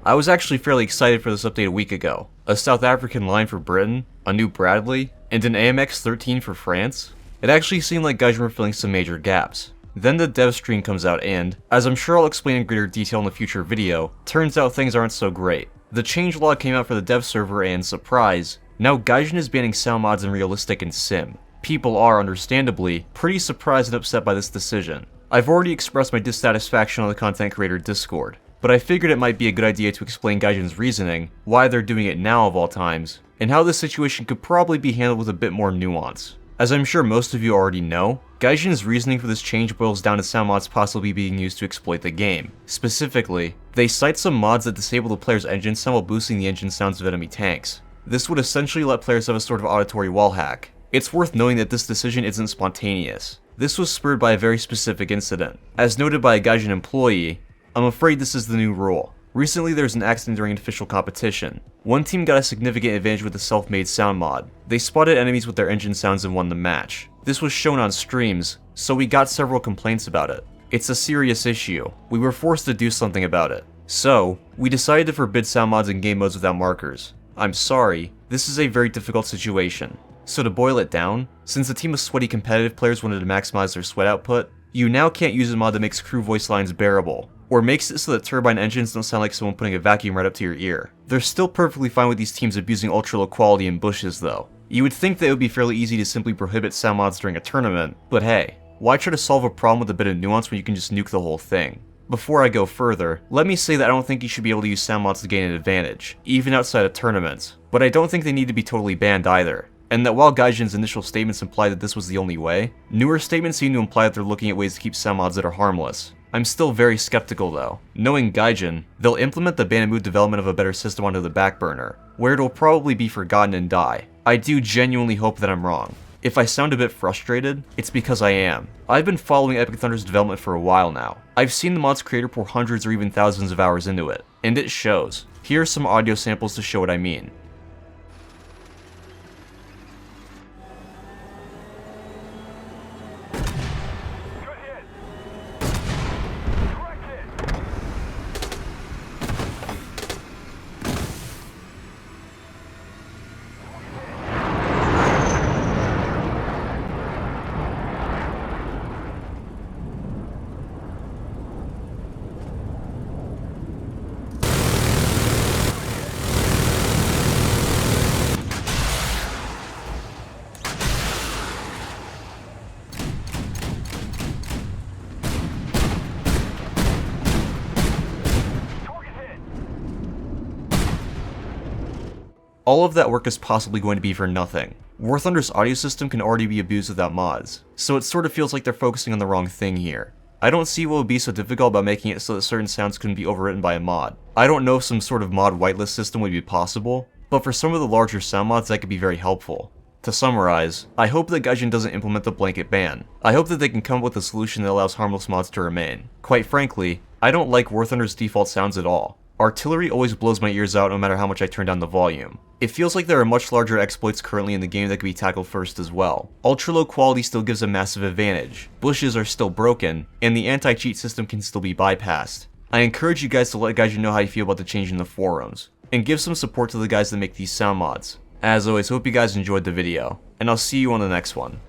I was actually fairly excited for this update a week ago. A South African line for Britain, a new Bradley, and an AMX 13 for France. It actually seemed like Gaijin were filling some major gaps. Then the dev stream comes out and, as I'm sure I'll explain in greater detail in a future video, turns out things aren't so great. The changelog came out for the dev server and, surprise, now Gaijin is banning sound mods in Realistic and Sim. People are, understandably, pretty surprised and upset by this decision. I've already expressed my dissatisfaction on the content creator Discord, but I figured it might be a good idea to explain Gaijin's reasoning, why they're doing it now of all times, and how this situation could probably be handled with a bit more nuance. As I'm sure most of you already know, Gaijin's reasoning for this change boils down to sound mods possibly being used to exploit the game. Specifically, they cite some mods that disable the player's engine sound while boosting the engine sounds of enemy tanks. This would essentially let players have a sort of auditory wall hack. It's worth noting that this decision isn't spontaneous. This was spurred by a very specific incident. As noted by a Gaijin employee, I'm afraid this is the new rule. Recently there was an accident during an official competition. One team got a significant advantage with the self-made sound mod. They spotted enemies with their engine sounds and won the match. This was shown on streams, so we got several complaints about it. It's a serious issue. We were forced to do something about it. So, we decided to forbid sound mods in game modes without markers. I'm sorry, this is a very difficult situation. So to boil it down, since a team of sweaty competitive players wanted to maximize their sweat output, you now can't use a mod that makes crew voice lines bearable, or makes it so that turbine engines don't sound like someone putting a vacuum right up to your ear. They're still perfectly fine with these teams abusing ultra low quality in bushes though. You would think that it would be fairly easy to simply prohibit sound mods during a tournament, but hey, why try to solve a problem with a bit of nuance when you can just nuke the whole thing? Before I go further, let me say that I don't think you should be able to use sound mods to gain an advantage, even outside of tournaments, but I don't think they need to be totally banned either. And that while Gaijin's initial statements imply that this was the only way, newer statements seem to imply that they're looking at ways to keep sound mods that are harmless. I'm still very skeptical though. Knowing Gaijin, they'll implement the ban and move development of a better system onto the back burner, where it'll probably be forgotten and die. I do genuinely hope that I'm wrong. If I sound a bit frustrated, it's because I am. I've been following Epic Thunder's development for a while now. I've seen the mod's creator pour hundreds or even thousands of hours into it, and it shows. Here are some audio samples to show what I mean. All of that work is possibly going to be for nothing. War Thunder's audio system can already be abused without mods, so it sort of feels like they're focusing on the wrong thing here. I don't see what would be so difficult about making it so that certain sounds couldn't be overwritten by a mod. I don't know if some sort of mod whitelist system would be possible, but for some of the larger sound mods that could be very helpful. To summarize, I hope that Gaijin doesn't implement the blanket ban. I hope that they can come up with a solution that allows harmless mods to remain. Quite frankly, I don't like War Thunder's default sounds at all. Artillery always blows my ears out no matter how much I turn down the volume. It feels like there are much larger exploits currently in the game that could be tackled first as well. Ultra low quality still gives a massive advantage, bushes are still broken, and the anti-cheat system can still be bypassed. I encourage you guys to let Gaijin know how you feel about the change in the forums, and give some support to the guys that make these sound mods. As always, hope you guys enjoyed the video, and I'll see you on the next one.